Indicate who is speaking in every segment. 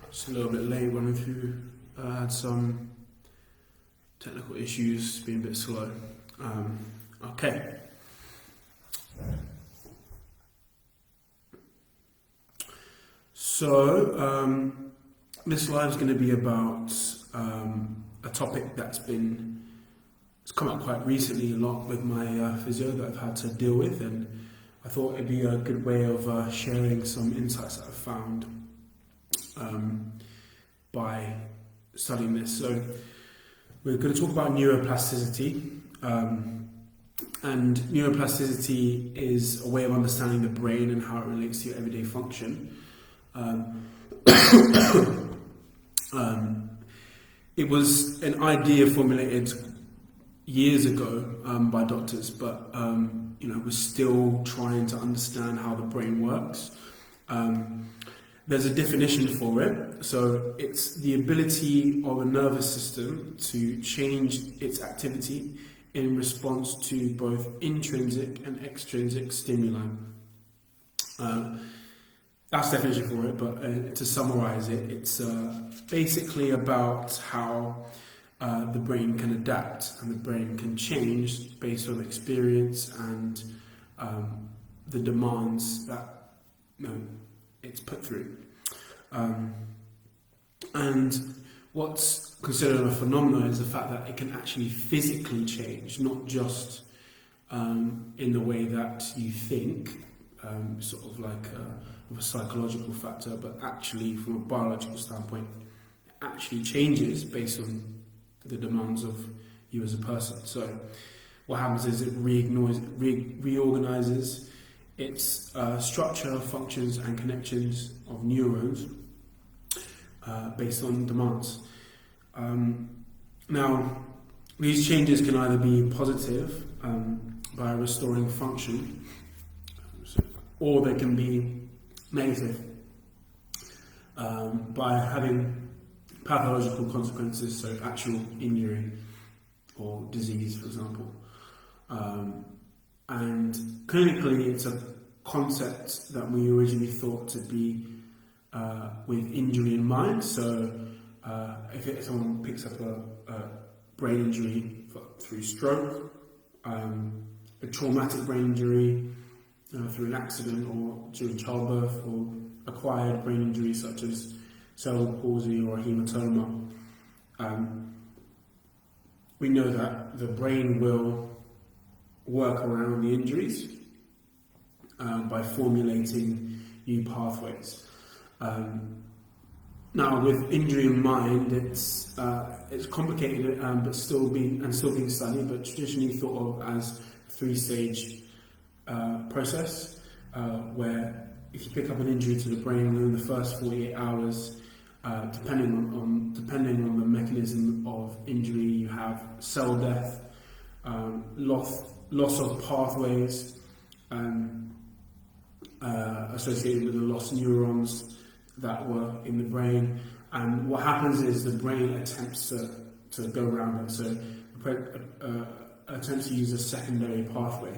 Speaker 1: Just a little bit late running through. I had some technical issues, being a bit slow. Okay. So, this live is going to be about a topic it's come up quite recently a lot with my physio that I've had to deal with, and I thought it'd be a good way of sharing some insights that I've found by studying this. So we're going to talk about neuroplasticity, and neuroplasticity is a way of understanding the brain and how it relates to your everyday function. It was an idea formulated years ago by doctors, but we're still trying to understand how the brain works. There's a definition for it. So it's the ability of a nervous system to change its activity in response to both intrinsic and extrinsic stimuli. That's the definition for it, but to summarize it, it's basically about how the brain can adapt and the brain can change based on experience and the demands that it's put through. And what's considered a phenomenon is the fact that it can actually physically change, not just in the way that you think, sort of like a psychological factor, but actually from a biological standpoint, it actually changes based on the demands of you as a person. So what happens is it reorganizes its structure, functions and connections of neurons based on demands. Now, these changes can either be positive by restoring function, or they can be negative by having pathological consequences, so actual injury or disease, for example. And clinically, it's a concept that we originally thought to be with injury in mind. So if someone picks up a brain injury through stroke, a traumatic brain injury through an accident or during childbirth, or acquired brain injuries such as cerebral palsy or a hematoma, we know that the brain will work around the injuries by formulating new pathways. Now, with injury in mind, it's complicated, but still being studied, but traditionally thought of as a three-stage process, where if you pick up an injury to the brain within the first 48 hours, depending on the mechanism of injury, you have cell death, loss of pathways associated with the lost neurons that were in the brain, and what happens is the brain attempts to go around it, so attempts to use a secondary pathway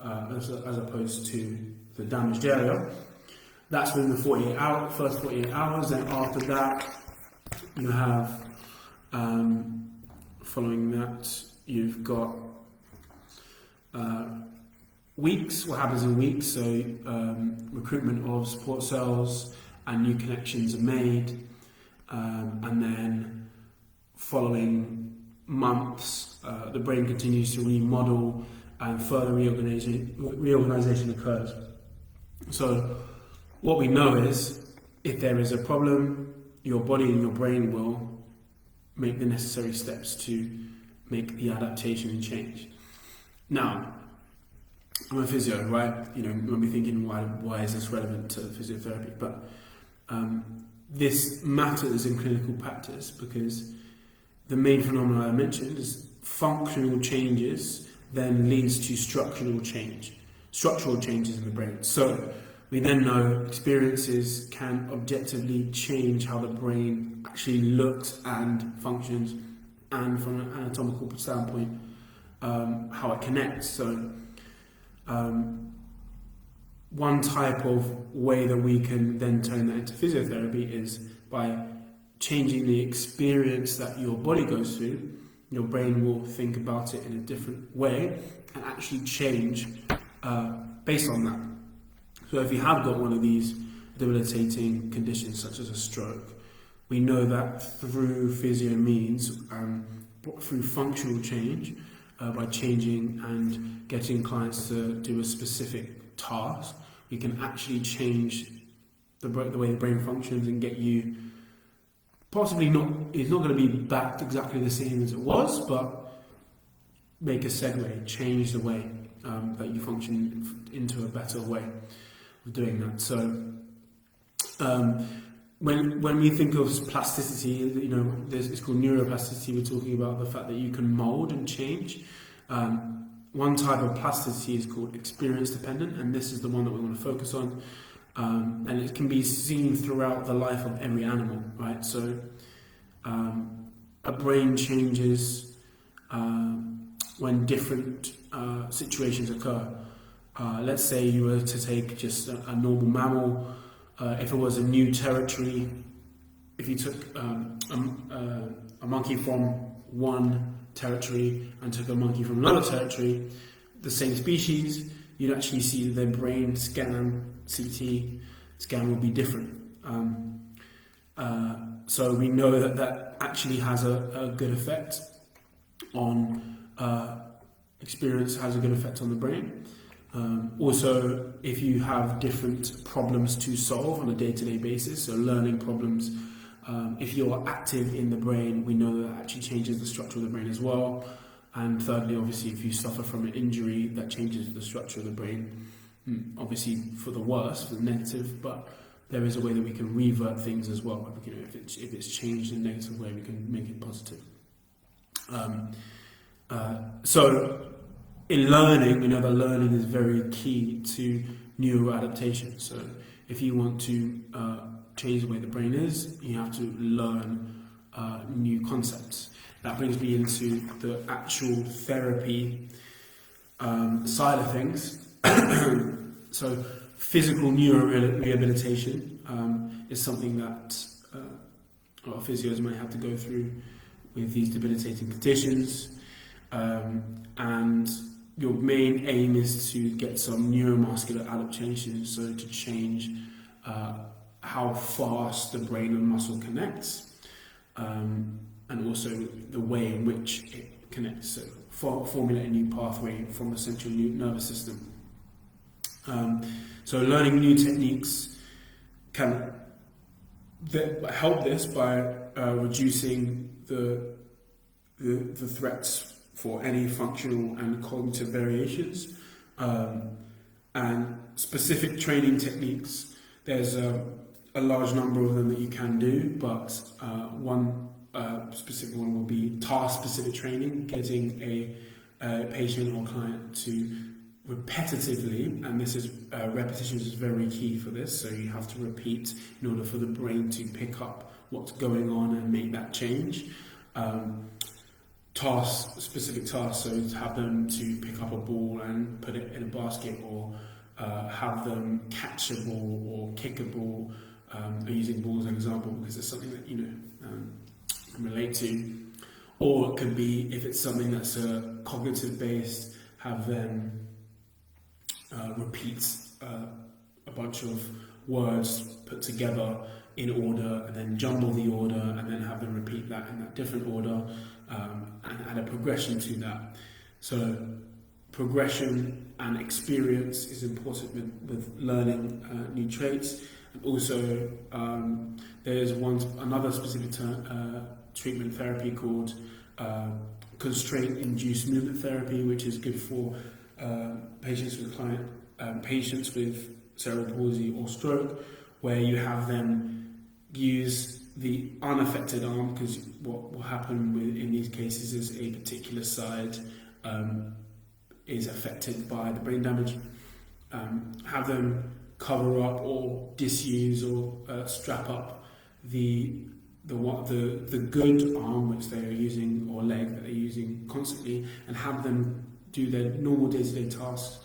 Speaker 1: as opposed to the damaged area. That's within the first 48 hours. Then after that, you have, following that, you've got weeks. What happens in weeks? So recruitment of support cells and new connections are made, and then following months, the brain continues to remodel and further reorganization occurs. So what we know is, if there is a problem, your body and your brain will make the necessary steps to make the adaptation and change. Now, I'm a physio, right? You might be thinking, why is this relevant to physiotherapy? But this matters in clinical practice because the main phenomenon I mentioned is functional changes then leads to structural changes in the brain. So we then know experiences can objectively change how the brain actually looks and functions, and from an anatomical standpoint, how it connects. So one type of way that we can then turn that into physiotherapy is by changing the experience that your body goes through. Your brain will think about it in a different way and actually change based on that. So if you have got one of these debilitating conditions such as a stroke, we know that through physio means, through functional change, by changing and getting clients to do a specific task, we can actually change the way the brain functions and get you possibly not, it's not going to be back exactly the same as it was, but make a segue, change the way that you function into a better way of doing that. So when we think of plasticity, you know, it's called neuroplasticity. We're talking about the fact that you can mold and change. One type of plasticity is called experience dependent, and this is the one that we want to focus on. And it can be seen throughout the life of every animal, right? So a brain changes when different situations occur. Let's say you were to take just a normal mammal. If it was a new territory, if you took a monkey from one territory and took a monkey from another territory, the same species, you'd actually see their brain scan, CT scan will be different. So we know that actually has a good effect on experience, has a good effect on the brain. Also, if you have different problems to solve on a day-to-day basis, so learning problems, if you're active in the brain, we know that actually changes the structure of the brain as well. And thirdly, obviously, if you suffer from an injury, that changes the structure of the brain, obviously for the worse, for the negative, but there is a way that we can revert things as well. You know, if it's changed in a negative way, we can make it positive. So in learning, we know that learning is very key to neuroadaptation. So if you want to change the way the brain is, you have to learn new concepts. That brings me into the actual therapy side of things. So physical neurorehabilitation is something that a lot of physios might have to go through with these debilitating conditions. And your main aim is to get some neuromuscular adaptation, so to change how fast the brain and muscle connects, and also the way in which it connects, so formulate a new pathway from the central nervous system. So learning new techniques can help this by reducing the threats for any functional and cognitive variations, and specific training techniques. There's a large number of them that you can do, but one specific one will be task-specific training, getting a patient or client to repetitively, and this is repetition is very key for this, so you have to repeat in order for the brain to pick up what's going on and make that change. Specific tasks, so to have them to pick up a ball and put it in a basket, or have them catch a ball or kick a ball. I'm using balls as an example because it's something that can relate to. Or it could be, if it's something that's cognitive based, have them repeat a bunch of words put together in order, and then jumble the order, and then have them repeat that in that different order, and add a progression to that. So progression and experience is important with learning new traits. And also there's another specific treatment therapy called constraint-induced movement therapy, which is good for patients with cerebral palsy or stroke, where you have them use the unaffected arm, because what will happen in these cases is a particular side is affected by the brain damage. Have them cover up or disuse or strap up the good arm which they are using, or leg that they're using constantly, and have them do their normal day-to-day tasks,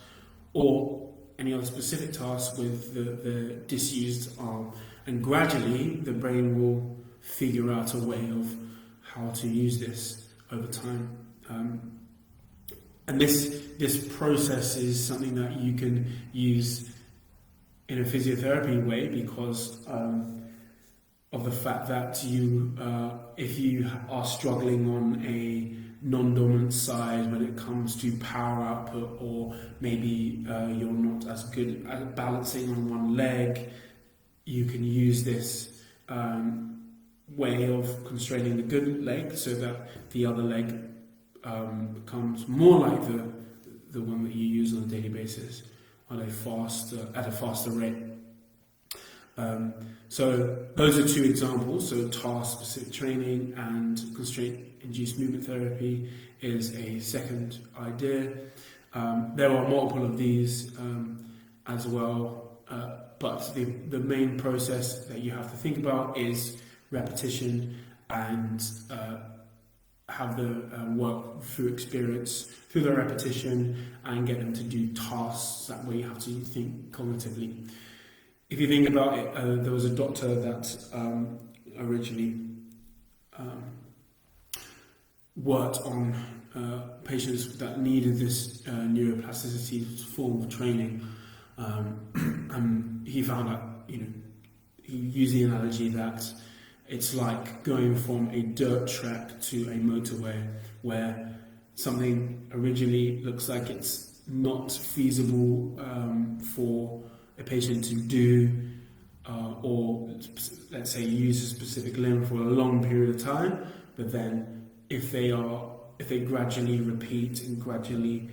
Speaker 1: or any other specific task with the disused arm, and gradually the brain will figure out a way of how to use this over time. And this process is something that you can use in a physiotherapy way because of the fact that if you are struggling on a non-dominant side when it comes to power output, or maybe you're not as good at balancing on one leg, you can use this way of constraining the good leg so that the other leg becomes more like the one that you use on a daily basis at a faster rate. So those are two examples. So task-specific training and constraint-induced movement therapy is a second idea. There are multiple of these as well, but the main process that you have to think about is repetition and have the work through experience, through the repetition, and get them to do tasks. That way you have to think cognitively. If you think about it, there was a doctor that originally worked on patients that needed this neuroplasticity form of training, and he found out, he used the analogy that it's like going from a dirt track to a motorway, where something originally looks like it's not feasible for a patient to do, or let's say use a specific limb for a long period of time, but then if they gradually repeat and gradually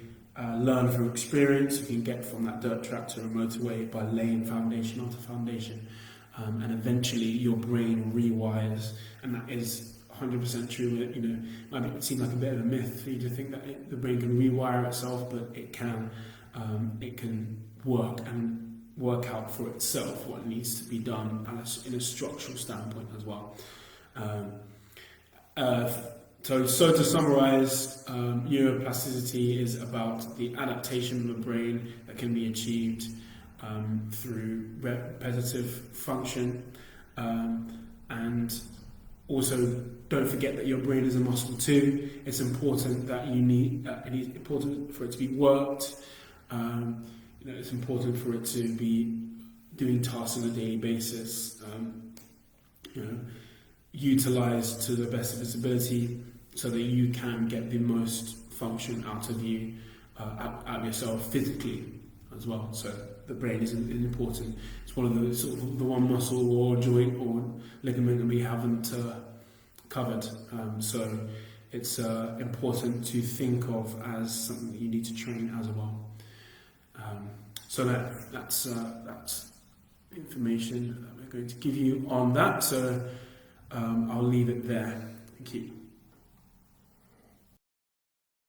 Speaker 1: learn from experience, you can get from that dirt track to a motorway by laying foundation after foundation. And eventually your brain rewires, and that is 100% true. It might seem like a bit of a myth for you to think that the brain can rewire itself, but it can. It can work out for itself what needs to be done in a structural standpoint as well. So to summarize, neuroplasticity is about the adaptation of the brain that can be achieved through repetitive function, and also don't forget that your brain is a muscle too. It's important that it's important for it to be worked. It's important for it to be doing tasks on a daily basis. Utilized to the best of its ability, so that you can get the most function out of you, out of yourself physically as well. So the brain is important. It's one of the sort of the one muscle or joint or ligament that we haven't covered. So it's important to think of as something that you need to train as well. So that's information that we're going to give you on that. So I'll leave it there. Thank you.